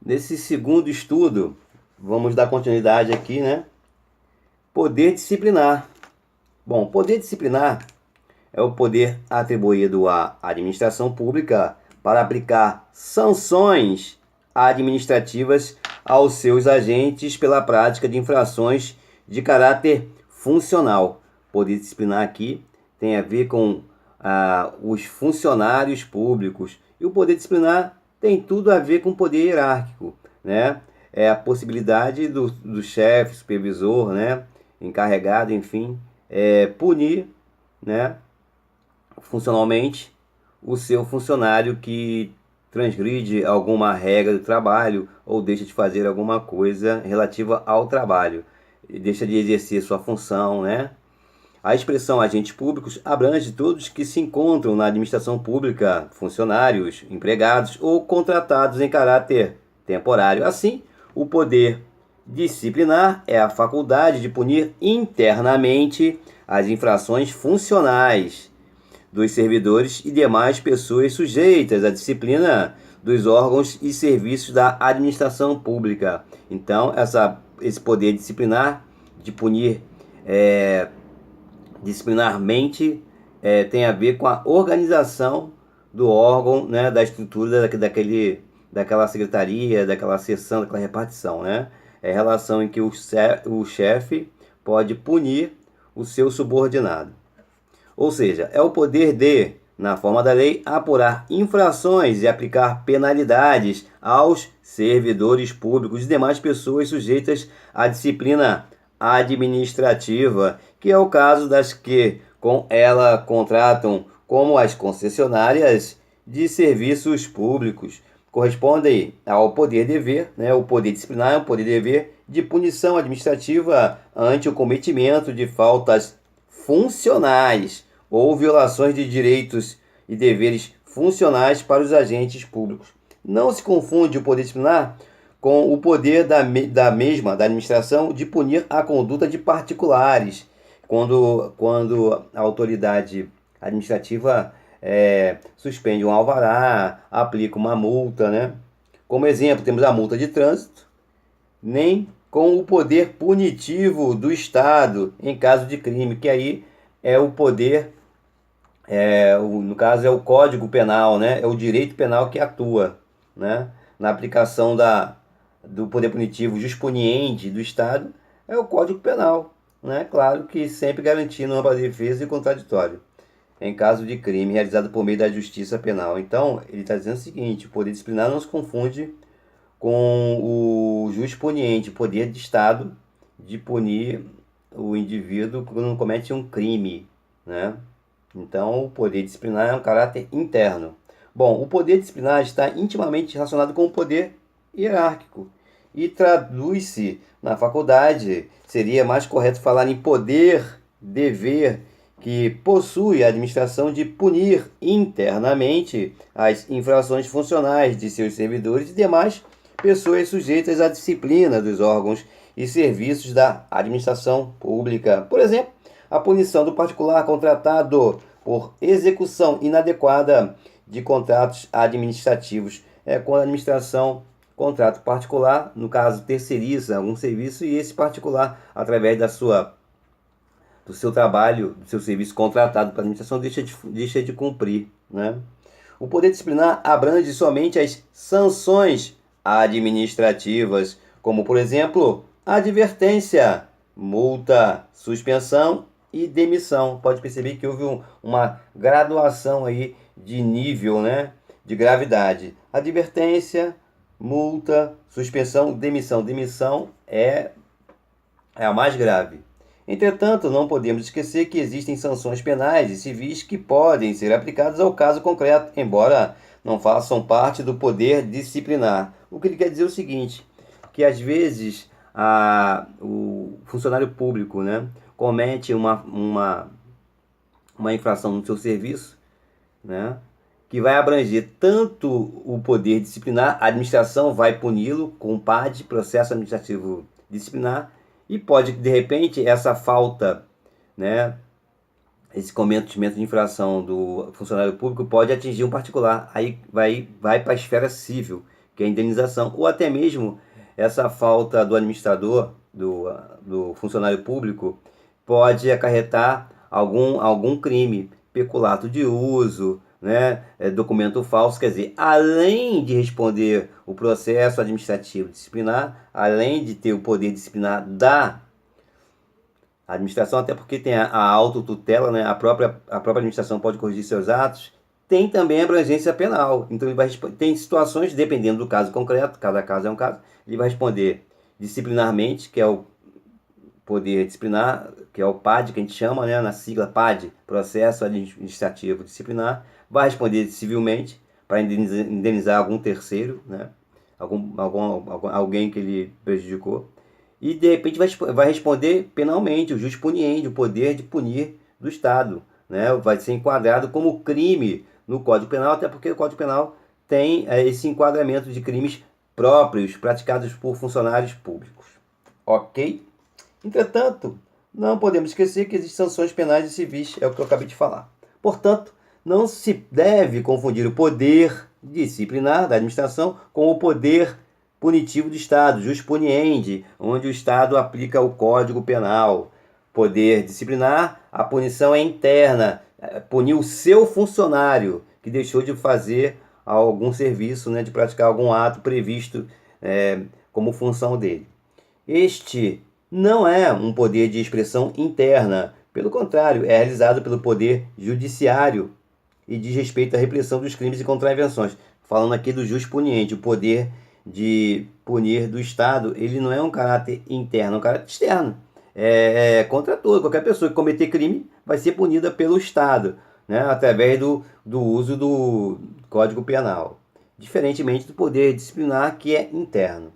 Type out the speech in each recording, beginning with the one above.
Nesse segundo estudo, vamos dar continuidade aqui, né? Poder disciplinar. Bom, poder disciplinar é o poder atribuído à administração pública para aplicar sanções administrativas aos seus agentes pela prática de infrações de caráter funcional. Poder disciplinar aqui tem a ver com os funcionários públicos. E o poder disciplinar tem tudo a ver com o poder hierárquico, né? É a possibilidade do chefe, supervisor, né? Encarregado, enfim, punir, né? Funcionalmente o seu funcionário que transgride alguma regra do trabalho ou deixa de fazer alguma coisa relativa ao trabalho, deixa de exercer sua função, né? A expressão agentes públicos abrange todos que se encontram na administração pública, funcionários, empregados ou contratados em caráter temporário. Assim, o poder disciplinar é a faculdade de punir internamente as infrações funcionais dos servidores e demais pessoas sujeitas à disciplina dos órgãos e serviços da administração pública. Então, esse poder disciplinar, de punir disciplinarmente, tem a ver com a organização do órgão, né, da estrutura daquela secretaria, daquela seção, daquela repartição, né? É a relação em que o chefe pode punir o seu subordinado. Ou seja, é o poder de, na forma da lei, apurar infrações e aplicar penalidades aos servidores públicos e demais pessoas sujeitas à disciplina administrativa, que é o caso das que com ela contratam, como as concessionárias de serviços públicos. Corresponde ao poder dever, né? O poder disciplinar é o poder dever de punição administrativa ante o cometimento de faltas funcionais ou violações de direitos e deveres funcionais para os agentes públicos. Não se confunde o poder disciplinar com o poder da administração de punir a conduta de particulares, quando a autoridade administrativa suspende um alvará, aplica uma multa, né? Como exemplo, temos a multa de trânsito, nem com o poder punitivo do Estado em caso de crime, que aí é o poder, no caso é o Código Penal, né? É o direito penal que atua, né? Na aplicação do poder punitivo juspuniente do Estado, é o Código Penal, né? Claro que sempre garantindo ampla defesa e contraditório em caso de crime realizado por meio da justiça penal. Então, ele está dizendo o seguinte: o poder disciplinar não se confunde com o juspuniente, poder de Estado de punir o indivíduo quando comete um crime, né? Então, o poder disciplinar é um caráter interno. Bom, o poder disciplinar está intimamente relacionado com o poder hierárquico e traduz-se na faculdade. Seria mais correto falar em poder, dever, que possui a administração de punir internamente as infrações funcionais de seus servidores e demais pessoas sujeitas à disciplina dos órgãos e serviços da administração pública. Por exemplo, a punição do particular contratado por execução inadequada de contratos administrativos. Quando a administração contrata particular, no caso, terceiriza algum serviço e esse particular, através do seu trabalho, do seu serviço contratado para a administração, deixa de cumprir, né? O poder disciplinar abrange somente as sanções administrativas, como, por exemplo, advertência, multa, suspensão e demissão. Pode perceber que houve uma graduação aí de nível, né, de gravidade. Advertência, multa, suspensão, demissão. Demissão é a mais grave. Entretanto, não podemos esquecer que existem sanções penais e civis que podem ser aplicadas ao caso concreto, embora não façam parte do poder disciplinar. O que ele quer dizer é o seguinte, que às vezes o funcionário público, né, comete uma infração no seu serviço, né, que vai abranger tanto o poder disciplinar, a administração vai puni-lo com PAD, processo administrativo disciplinar, e pode, de repente, essa falta, né, esse cometimento de infração do funcionário público pode atingir um particular. Aí vai para a esfera civil, que é a indenização, ou até mesmo essa falta do administrador, do funcionário público, pode acarretar algum crime, peculato de uso, né, documento falso, quer dizer, além de responder o processo administrativo disciplinar, além de ter o poder disciplinar da administração, até porque tem a autotutela, né, a própria administração pode corrigir seus atos, tem também a abrangência penal. Então ele vai tem situações, dependendo do caso concreto, cada caso é um caso, ele vai responder disciplinarmente, que é o poder disciplinar, que é o PAD, que a gente chama, né, na sigla PAD, Processo Administrativo Disciplinar, vai responder civilmente, para indenizar algum terceiro, né, alguém que ele prejudicou, e de repente vai responder penalmente, o jus puniendi, o poder de punir do Estado, né, vai ser enquadrado como crime no Código Penal, até porque o Código Penal tem esse enquadramento de crimes próprios praticados por funcionários públicos. Ok? Entretanto, não podemos esquecer que existem sanções penais e civis, é o que eu acabei de falar. Portanto, não se deve confundir o poder disciplinar da administração com o poder punitivo do Estado, jus puniendi, onde o Estado aplica o Código Penal. Poder disciplinar, a punição é interna, punir o seu funcionário que deixou de fazer algum serviço, né, de praticar algum ato previsto como função dele. Este não é um poder de expressão interna, pelo contrário, é realizado pelo poder judiciário e diz respeito à repressão dos crimes e contravenções. Falando aqui do jus puniendi, o poder de punir do Estado, ele não é um caráter interno, é um caráter externo. Contra todo, qualquer pessoa que cometer crime vai ser punida pelo Estado, né, através do uso do Código Penal, diferentemente do poder disciplinar, que é interno.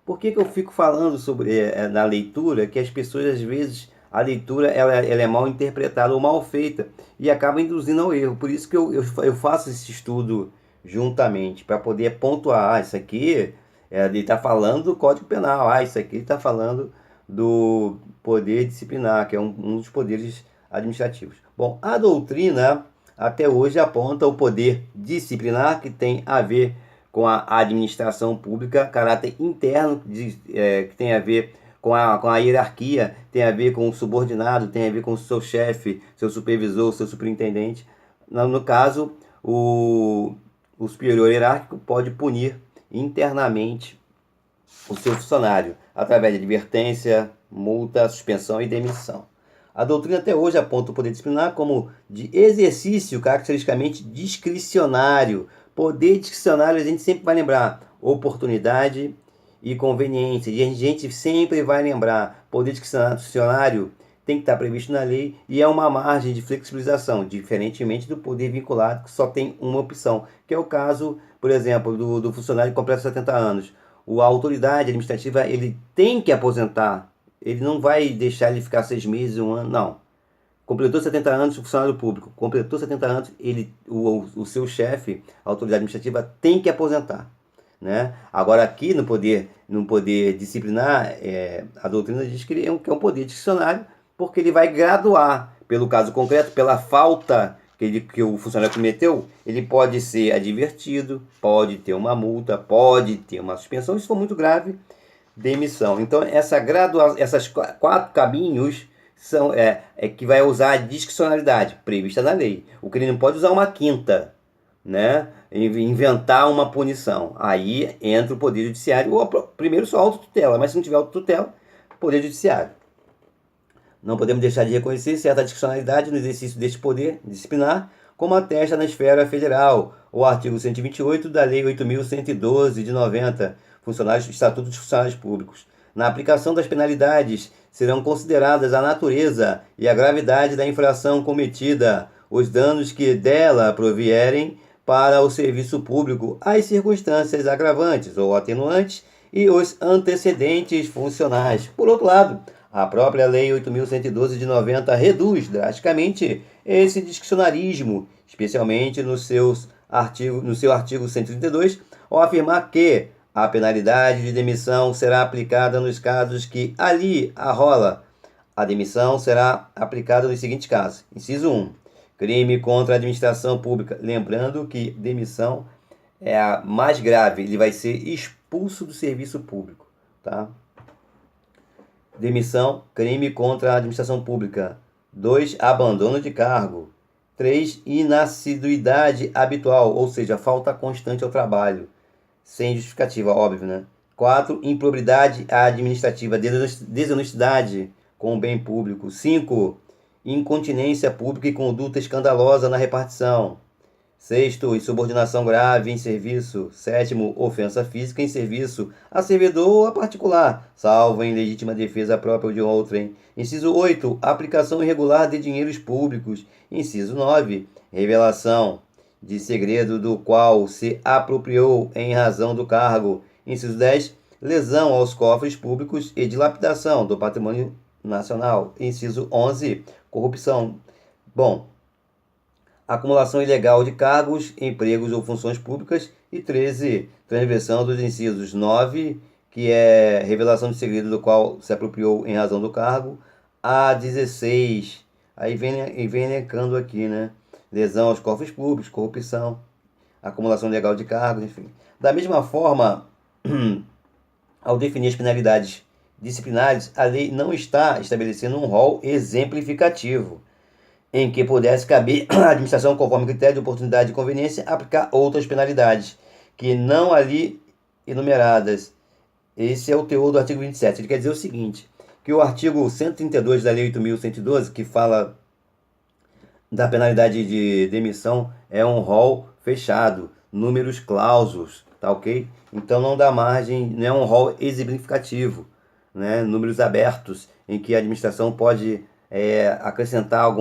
Por que eu fico falando sobre na leitura, que as pessoas, às vezes, a leitura ela é mal interpretada ou mal feita e acaba induzindo ao erro. Por isso que eu faço esse estudo juntamente, para poder pontuar, isso aqui ele está falando do Código Penal, isso aqui está falando do poder disciplinar, que é um dos poderes administrativos. Bom, a doutrina até hoje aponta o poder disciplinar, que tem a ver com a administração pública, caráter interno, que tem a ver com a hierarquia, tem a ver com o subordinado, tem a ver com o seu chefe, seu supervisor, seu superintendente. No caso, o superior hierárquico pode punir internamente o seu funcionário, através de advertência, multa, suspensão e demissão. A doutrina até hoje aponta o poder disciplinar como de exercício caracteristicamente discricionário. Poder discricionário a gente sempre vai lembrar oportunidade e conveniência. E a gente sempre vai lembrar, poder discricionário tem que estar previsto na lei e é uma margem de flexibilização, diferentemente do poder vinculado, que só tem uma opção, que é o caso, por exemplo, do funcionário que completa 70 anos. A autoridade administrativa ele tem que aposentar, ele não vai deixar ele ficar 6 meses, 1 ano, não. Completou 70 anos, o funcionário público, completou 70 anos, o seu chefe, a autoridade administrativa, tem que aposentar. Né? Agora aqui no poder disciplinar, a doutrina diz que é um poder discricionário, porque ele vai graduar, pelo caso concreto, pela falta que o funcionário cometeu, ele pode ser advertido, pode ter uma multa, pode ter uma suspensão, se for muito grave, demissão. Então essas 4 caminhos são que vai usar a discricionalidade prevista na lei. O que ele não pode usar uma quinta, né? Inventar uma punição. Aí entra o poder judiciário, ou primeiro só autotutela, mas se não tiver autotutela, poder judiciário. Não podemos deixar de reconhecer certa discricionalidade no exercício deste poder disciplinar, como atesta na esfera federal, o artigo 128 da Lei 8.112 de 90, Estatuto dos Funcionários Públicos. Na aplicação das penalidades, serão consideradas a natureza e a gravidade da infração cometida, os danos que dela provierem para o serviço público, as circunstâncias agravantes ou atenuantes e os antecedentes funcionais. Por outro lado, a própria Lei 8.112 de 90 reduz drasticamente esse discricionarismo, especialmente no seu artigo 132, ao afirmar que a penalidade de demissão será aplicada nos casos que ali arrola. A demissão será aplicada nos seguintes casos. Inciso 1. Crime contra a administração pública. Lembrando que demissão é a mais grave, ele vai ser expulso do serviço público, tá? Demissão, crime contra a administração pública. 2, abandono de cargo. 3, inassiduidade habitual, ou seja, falta constante ao trabalho, sem justificativa, óbvio, né? 4, improbidade administrativa, desonestidade com o bem público. 5, incontinência pública e conduta escandalosa na repartição. 6º, insubordinação grave em serviço. 7º, ofensa física em serviço a servidor ou a particular, salvo em legítima defesa própria ou de outrem. Inciso 8, aplicação irregular de dinheiros públicos. Inciso 9, revelação de segredo do qual se apropriou em razão do cargo. Inciso 10, lesão aos cofres públicos e dilapidação do patrimônio nacional. Inciso 11, corrupção. Bom, acumulação ilegal de cargos, empregos ou funções públicas. E 13, transgressão dos incisos 9, que é revelação de segredo do qual se apropriou em razão do cargo, a 16, aí vem elencando aqui, né? Lesão aos cofres públicos, corrupção, acumulação ilegal de cargos, enfim. Da mesma forma, ao definir as penalidades disciplinares, a lei não está estabelecendo um rol exemplificativo em que pudesse caber à administração, conforme critério de oportunidade e conveniência, aplicar outras penalidades, que não ali enumeradas. Esse é o teor do artigo 27. Ele quer dizer o seguinte, que o artigo 132 da Lei 8.112, que fala da penalidade de demissão, é um rol fechado, números clausos, tá ok? Então não dá margem, não é um rol exemplificativo, né? Números abertos, em que a administração pode acrescentar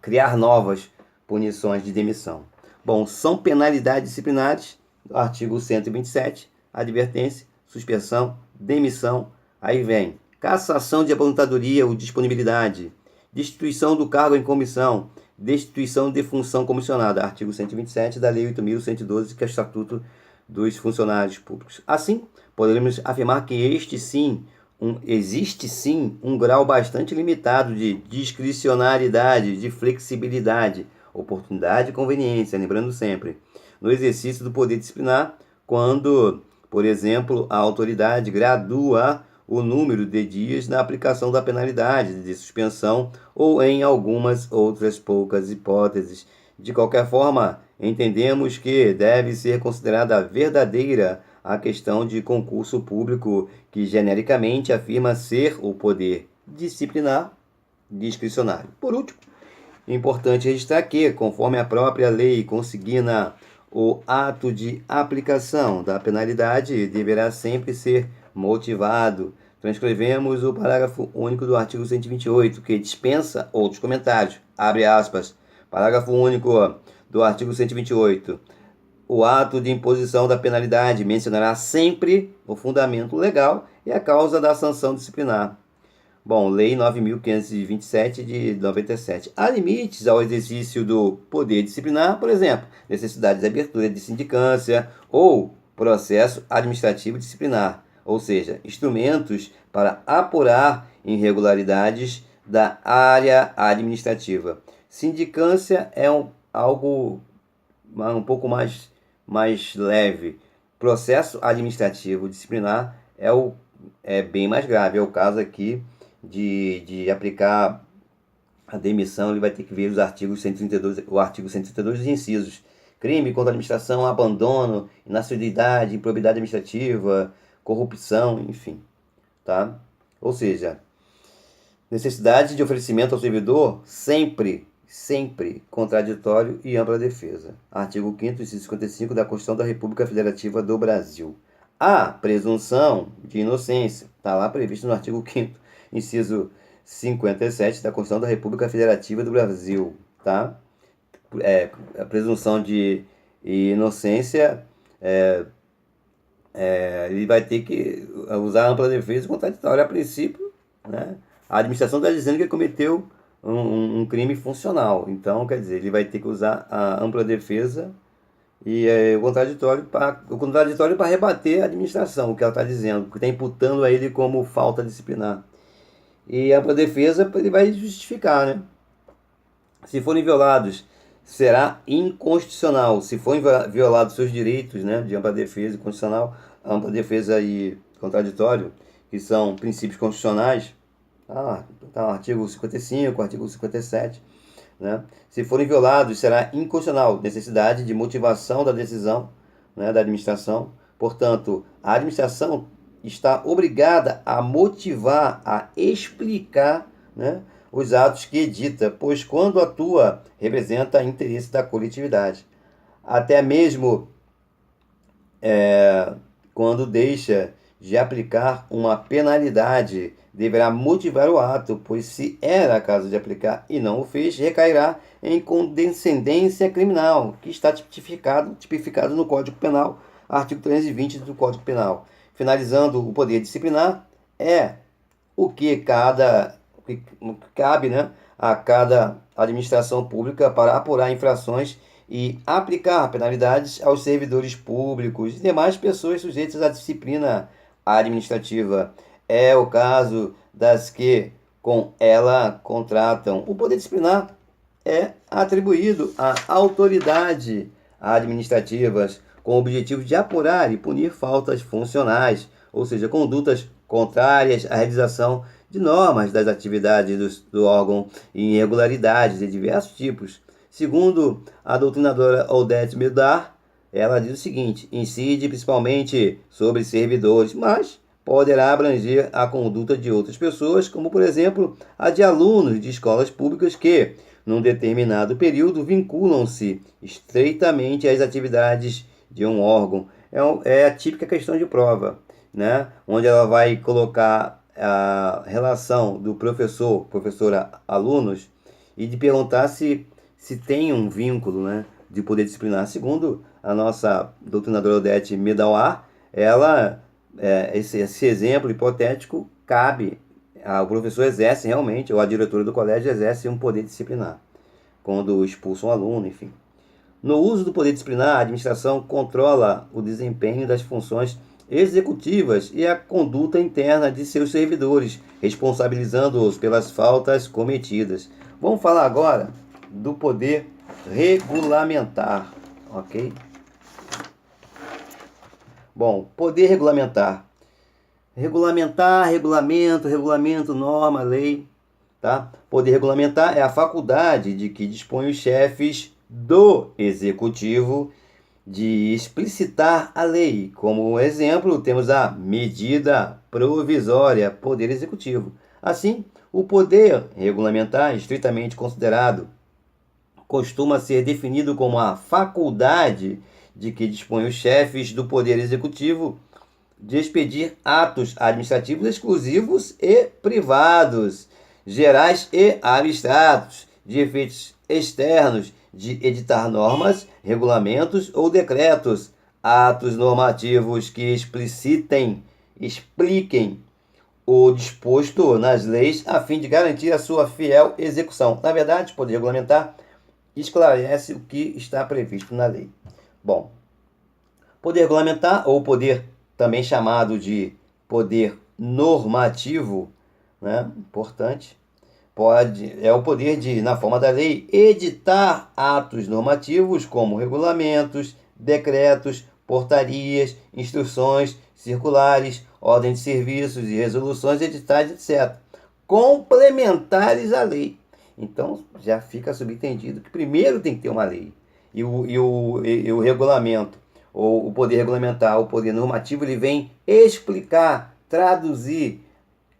criar novas punições de demissão. Bom, são penalidades disciplinares, artigo 127, advertência, suspensão, demissão, aí vem cassação de aposentadoria ou disponibilidade, destituição do cargo em comissão, destituição de função comissionada, artigo 127 da Lei 8.112, que é o Estatuto dos Funcionários Públicos. Assim, poderemos afirmar que existe sim um grau bastante limitado de discricionariedade, de flexibilidade, oportunidade e conveniência, lembrando sempre, no exercício do poder disciplinar, quando, por exemplo, a autoridade gradua o número de dias na aplicação da penalidade de suspensão ou em algumas outras poucas hipóteses. De qualquer forma, entendemos que deve ser considerada verdadeira a questão de concurso público, que genericamente afirma ser o poder disciplinar discricionário. Por último, é importante registrar que, conforme a própria lei consigna, o ato de aplicação da penalidade deverá sempre ser motivado. Transcrevemos o parágrafo único do artigo 128, que dispensa outros comentários. Abre aspas. Parágrafo único do artigo 128. O ato de imposição da penalidade mencionará sempre o fundamento legal e a causa da sanção disciplinar. Bom, Lei 9.527 de 97. Há limites ao exercício do poder disciplinar, por exemplo, necessidade de abertura de sindicância ou processo administrativo disciplinar, ou seja, instrumentos para apurar irregularidades da área administrativa. Sindicância é algo um pouco mais leve. Processo administrativo disciplinar é bem mais grave. É o caso aqui de aplicar a demissão. Ele vai ter que ver os artigos 132, o artigo 132 dos incisos. Crime contra a administração, abandono, inassiduidade, improbidade administrativa, corrupção, enfim. Tá? Ou seja, necessidade de oferecimento ao servidor sempre contraditório e ampla defesa. Artigo 5º, inciso 55 da Constituição da República Federativa do Brasil. A presunção de inocência está lá previsto no artigo 5º, inciso 57 da Constituição da República Federativa do Brasil. Tá? A presunção de inocência, ele vai ter que usar ampla defesa e contraditório a princípio, né? A administração está dizendo que ele cometeu um crime funcional. Então, quer dizer, ele vai ter que usar a ampla defesa e o contraditório para rebater a administração, o que ela está dizendo, que está imputando a ele como falta disciplinar. E a ampla defesa ele vai justificar, né? Se forem violados será inconstitucional. Se for violados seus direitos, né, de ampla defesa e constitucional, ampla defesa e contraditório, que são princípios constitucionais, tá, artigo 55, artigo 57, né? Se forem violados, será inconstitucional necessidade de motivação da decisão, né, da administração. Portanto, a administração está obrigada a motivar, a explicar, né, os atos que edita, pois quando atua, representa interesse da coletividade. Até mesmo quando deixa de aplicar uma penalidade, deverá motivar o ato, pois se era caso de aplicar e não o fez, recairá em condescendência criminal, que está tipificado no Código Penal, artigo 320 do Código Penal. Finalizando, o poder disciplinar é o que cabe, né, a cada administração pública para apurar infrações e aplicar penalidades aos servidores públicos e demais pessoas sujeitas à disciplina administrativa. É o caso das que com ela contratam. O poder disciplinar é atribuído a autoridades administrativas com o objetivo de apurar e punir faltas funcionais, ou seja, condutas contrárias à realização de normas das atividades do órgão e irregularidades de diversos tipos. Segundo a doutrinadora Odete Medar, ela diz o seguinte: incide principalmente sobre servidores, mas poderá abranger a conduta de outras pessoas, como por exemplo a de alunos de escolas públicas que, num determinado período, vinculam-se estreitamente às atividades de um órgão. É a típica questão de prova, né? Onde ela vai colocar a relação do professor-alunos e de perguntar se tem um vínculo, né, de poder disciplinar. Segundo a nossa doutrinadora Odete Medauar, esse exemplo hipotético cabe, o professor exerce realmente, ou a diretora do colégio exerce um poder disciplinar, quando expulsa um aluno, enfim. No uso do poder disciplinar, a administração controla o desempenho das funções executivas e a conduta interna de seus servidores, responsabilizando-os pelas faltas cometidas. Vamos falar agora do poder regulamentar, ok? Bom, poder regulamentar. Regulamento, norma, lei, tá? Poder regulamentar é a faculdade de que dispõem os chefes do executivo de explicitar a lei. Como exemplo, temos a medida provisória, poder executivo. Assim, o poder regulamentar, estritamente considerado, costuma ser definido como a faculdade de que dispõem os chefes do Poder Executivo de expedir atos administrativos exclusivos e privados, gerais e abstratos, de efeitos externos, de editar normas, regulamentos ou decretos, atos normativos que expliquem o disposto nas leis a fim de garantir a sua fiel execução. Na verdade, o poder regulamentar esclarece o que está previsto na lei. Bom, poder regulamentar, ou poder também chamado de poder normativo, né? Importante, é o poder de, na forma da lei, editar atos normativos como regulamentos, decretos, portarias, instruções, circulares, ordens de serviços e resoluções editais, etc., complementares à lei. Então, já fica subentendido que primeiro tem que ter uma lei. E o regulamento, ou o poder regulamentar, o poder normativo, ele vem explicar, traduzir,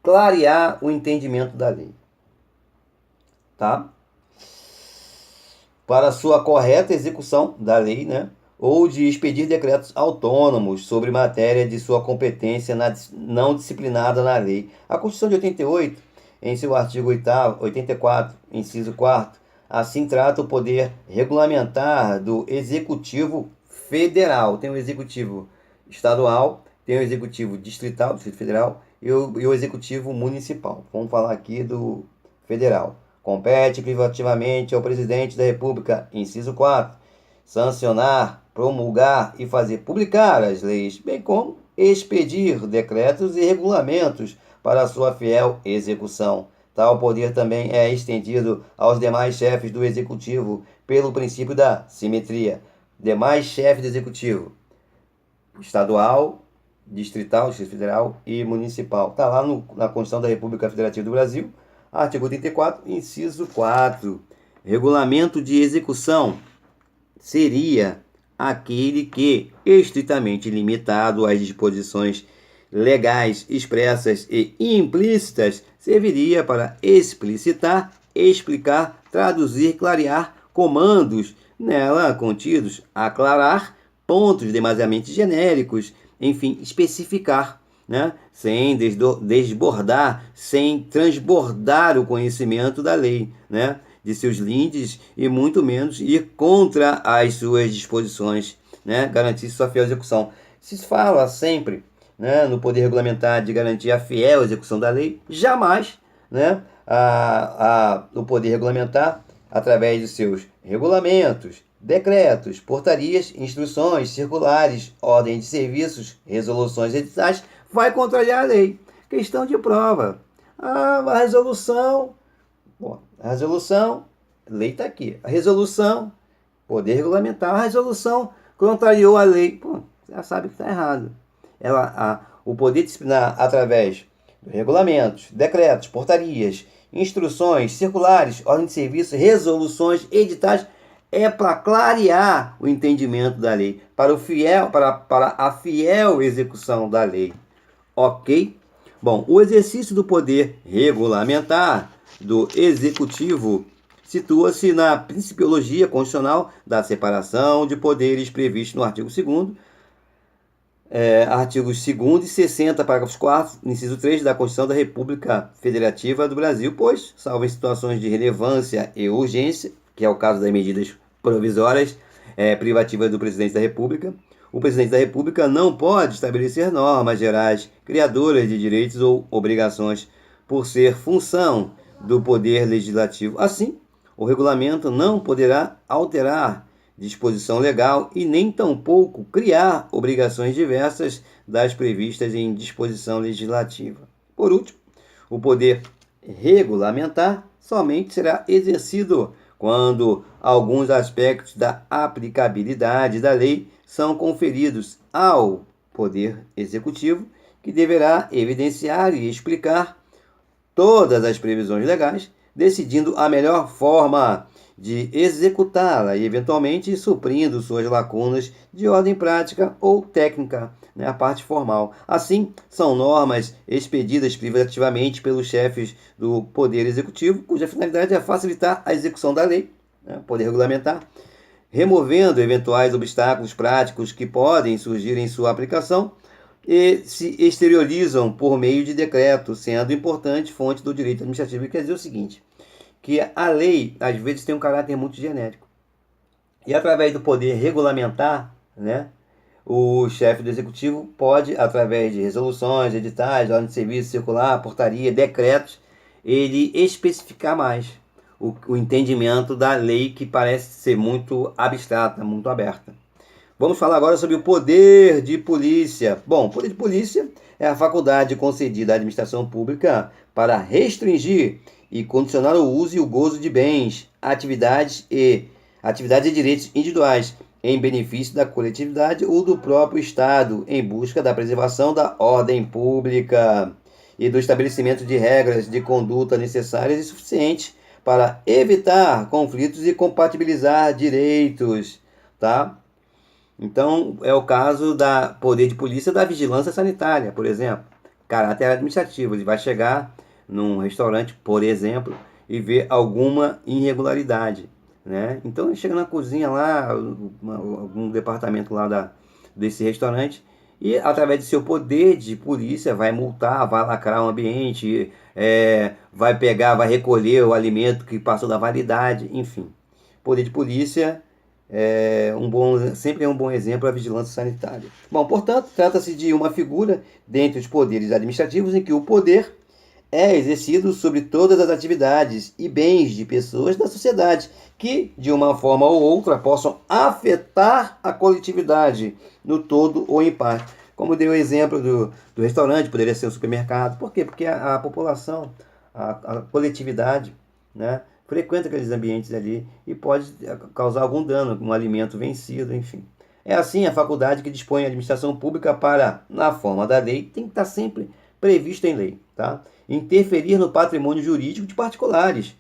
clarear o entendimento da lei. Tá? Para sua correta execução da lei, né? Ou de expedir decretos autônomos sobre matéria de sua competência não disciplinada na lei. A Constituição de 88, em seu artigo 84, inciso 4º, assim trata o poder regulamentar do Executivo Federal. Tem o Executivo Estadual, tem o Executivo Distrital, Distrito Federal, e o Executivo Municipal. Vamos falar aqui do Federal. Compete privativamente ao Presidente da República, inciso 4, sancionar, promulgar e fazer publicar as leis, bem como expedir decretos e regulamentos para sua fiel execução. Tal poder também é estendido aos demais chefes do executivo pelo princípio da simetria. Demais chefes do executivo: estadual, distrital, Distrito Federal e municipal. Está lá na Constituição da República Federativa do Brasil, artigo 34, inciso 4. Regulamento de execução seria aquele que, estritamente limitado às disposições legais expressas e implícitas, serviria para explicitar, explicar, traduzir, clarear comandos nela contidos, aclarar pontos demasiadamente genéricos, enfim, especificar, né? Sem desbordar, sem transbordar o conhecimento da lei, né? De seus lindes e muito menos ir contra as suas disposições, né? Garantir sua fiel execução. Se fala sempre, né, no poder regulamentar de garantir a fiel execução da lei, jamais, né, o poder regulamentar, através de seus regulamentos, decretos, portarias, instruções, circulares, ordens de serviços, resoluções editais, vai contrariar a lei. Questão de prova. A resolução, lei está aqui. A resolução, poder regulamentar, a resolução contrariou a lei. Pô, já sabe que está errado. O poder disciplinar através de regulamentos, decretos, portarias, instruções, circulares, ordens de serviço, resoluções, editais, é para clarear o entendimento da lei, para a fiel execução da lei. Ok? Bom, o exercício do poder regulamentar do executivo situa-se na principiologia constitucional da separação de poderes previsto no artigo 2º, artigos 2º e 60, parágrafos 4º, inciso 3 da Constituição da República Federativa do Brasil, pois, salvo em situações de relevância e urgência, que é o caso das medidas provisórias privativas do Presidente da República, o Presidente da República não pode estabelecer normas gerais criadoras de direitos ou obrigações por ser função do Poder Legislativo. Assim, o regulamento não poderá alterar disposição legal e nem tampouco criar obrigações diversas das previstas em disposição legislativa. Por último, o poder regulamentar somente será exercido quando alguns aspectos da aplicabilidade da lei são conferidos ao Poder Executivo, que deverá evidenciar e explicar todas as previsões legais, decidindo a melhor forma de executá-la e, eventualmente, suprindo suas lacunas de ordem prática ou técnica, né, a parte formal. Assim, são normas expedidas privativamente pelos chefes do Poder Executivo, cuja finalidade é facilitar a execução da lei, né, poder regulamentar, removendo eventuais obstáculos práticos que podem surgir em sua aplicação e se exteriorizam por meio de decreto, sendo importante fonte do direito administrativo. Quer dizer o seguinte, que a lei, às vezes, tem um caráter muito genérico. E, através do poder regulamentar, né, o chefe do executivo pode, através de resoluções, editais, ordem de serviço, circular, portaria, decretos, ele especificar mais o entendimento da lei, que parece ser muito abstrata, muito aberta. Vamos falar agora sobre o poder de polícia. Bom, o poder de polícia é a faculdade concedida à administração pública para restringir e condicionar o uso e o gozo de bens, atividades e direitos individuais em benefício da coletividade ou do próprio Estado, em busca da preservação da ordem pública e do estabelecimento de regras de conduta necessárias e suficientes para evitar conflitos e compatibilizar direitos, tá? Então, é o caso da poder de polícia da vigilância sanitária, por exemplo. Caráter administrativo, ele vai chegar num restaurante, por exemplo, e ver alguma irregularidade, né? Então, ele chega na cozinha lá, algum departamento lá desse restaurante, e através do seu poder de polícia vai multar, vai lacrar o ambiente, vai pegar, vai recolher o alimento que passou da validade, enfim. Poder de polícia sempre é um bom exemplo a vigilância sanitária. Bom, portanto, trata-se de uma figura dentre os poderes administrativos em que o poder é exercido sobre todas as atividades e bens de pessoas da sociedade que, de uma forma ou outra, possam afetar a coletividade no todo ou em parte. Como dei o exemplo do restaurante, poderia ser um supermercado. Por quê? Porque a população, a coletividade, né, frequenta aqueles ambientes ali e pode causar algum dano, um alimento vencido, enfim. É assim a faculdade que dispõe a administração pública para, na forma da lei, tem que estar sempre previsto em lei, tá? Interferir no patrimônio jurídico de particulares,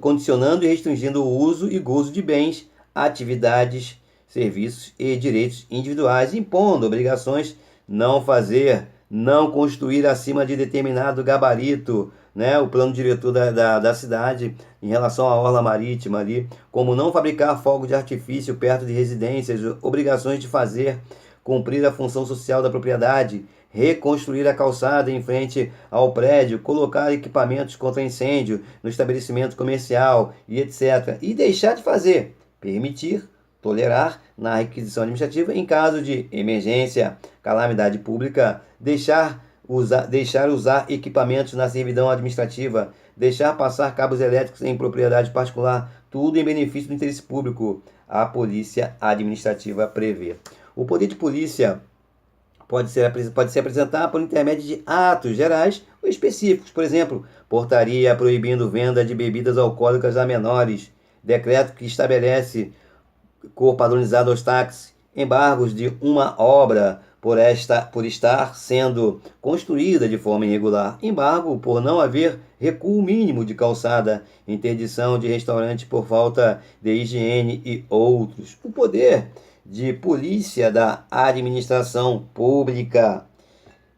condicionando e restringindo o uso e gozo de bens, atividades, serviços e direitos individuais, impondo obrigações não fazer, não construir acima de determinado gabarito, né, o plano diretor da cidade em relação à orla marítima ali, como não fabricar fogos de artifício perto de residências, obrigações de fazer cumprir a função social da propriedade, reconstruir a calçada em frente ao prédio, colocar equipamentos contra incêndio no estabelecimento comercial e etc. E deixar de fazer, permitir, tolerar na requisição administrativa em caso de emergência, calamidade pública, deixar usar equipamentos na servidão administrativa, deixar passar cabos elétricos em propriedade particular, tudo em benefício do interesse público. A polícia administrativa prevê. O poder de polícia pode se apresentar por intermédio de atos gerais ou específicos, por exemplo, portaria proibindo venda de bebidas alcoólicas a menores, decreto que estabelece cor padronizada aos táxis, embargos de uma obra por estar sendo construída de forma irregular, embargo por não haver recuo mínimo de calçada, interdição de restaurante por falta de higiene e outros. O poder de polícia da administração pública,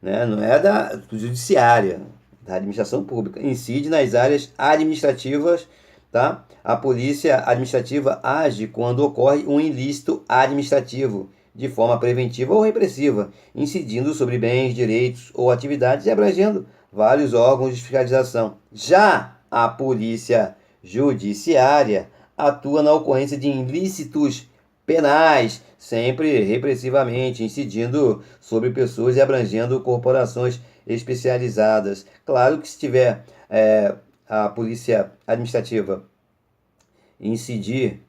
né, não é da judiciária, da administração pública, incide nas áreas administrativas, tá? A polícia administrativa age quando ocorre um ilícito administrativo, de forma preventiva ou repressiva, incidindo sobre bens, direitos ou atividades e abrangendo vários órgãos de fiscalização. Já a polícia judiciária atua na ocorrência de ilícitos penais, sempre repressivamente, incidindo sobre pessoas e abrangendo corporações especializadas. Claro que se tiver a polícia administrativa incidir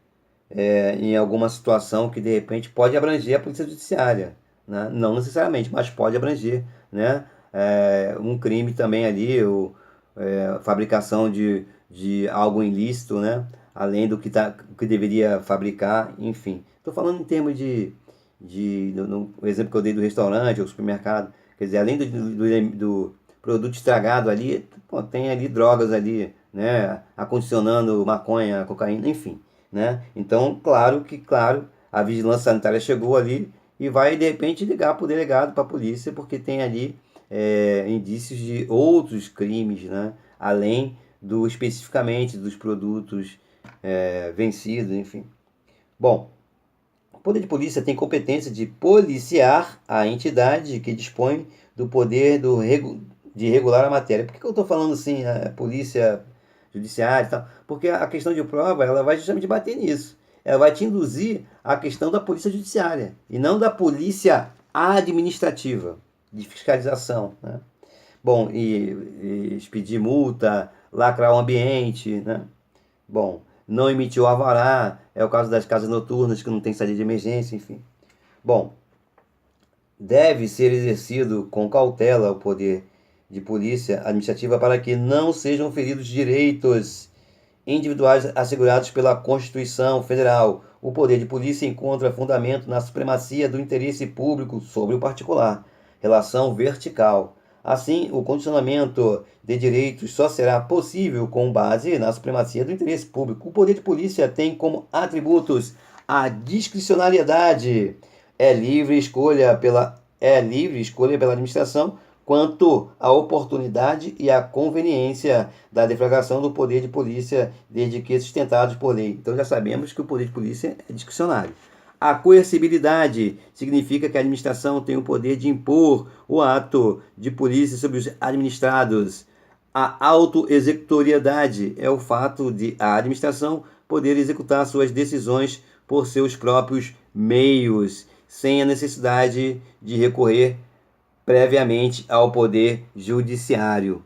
em alguma situação que de repente pode abranger a polícia judiciária, né? Não necessariamente, mas pode abranger, né? Um crime também ali, fabricação de algo ilícito, né? Além do que deveria fabricar, enfim. Estou falando em termos no exemplo que eu dei do restaurante ou supermercado, quer dizer, além do produto estragado ali, pô, tem ali drogas ali, né? Acondicionando maconha, cocaína, enfim, né? Então, claro, a vigilância sanitária chegou ali e vai de repente ligar para o delegado, para a polícia, porque tem ali indícios de outros crimes, né? Além especificamente dos produtos vencidos, enfim. Bom, o poder de polícia tem competência de policiar a entidade que dispõe do poder de regular a matéria. Por que eu estou falando assim, a polícia judiciária e tal? Porque a questão de prova, ela vai justamente bater nisso. Ela vai te induzir à questão da polícia judiciária e não da polícia administrativa, de fiscalização, né? Bom, e expedir multa, lacrar o ambiente, né? Bom, não emitiu alvará, é o caso das casas noturnas que não tem saída de emergência, enfim. Bom, deve ser exercido com cautela o poder de polícia administrativa para que não sejam feridos direitos individuais assegurados pela Constituição Federal. O poder de polícia encontra fundamento na supremacia do interesse público sobre o particular, relação vertical. Assim, o condicionamento de direitos só será possível com base na supremacia do interesse público. O poder de polícia tem como atributos a discricionariedade, é livre escolha pela administração quanto à oportunidade e à conveniência da deflagração do poder de polícia, desde que sustentados por lei. Então já sabemos que o poder de polícia é discricionário. A coercibilidade significa que a administração tem o poder de impor o ato de polícia sobre os administrados. A autoexecutoriedade é o fato de a administração poder executar suas decisões por seus próprios meios, sem a necessidade de recorrer previamente ao poder judiciário.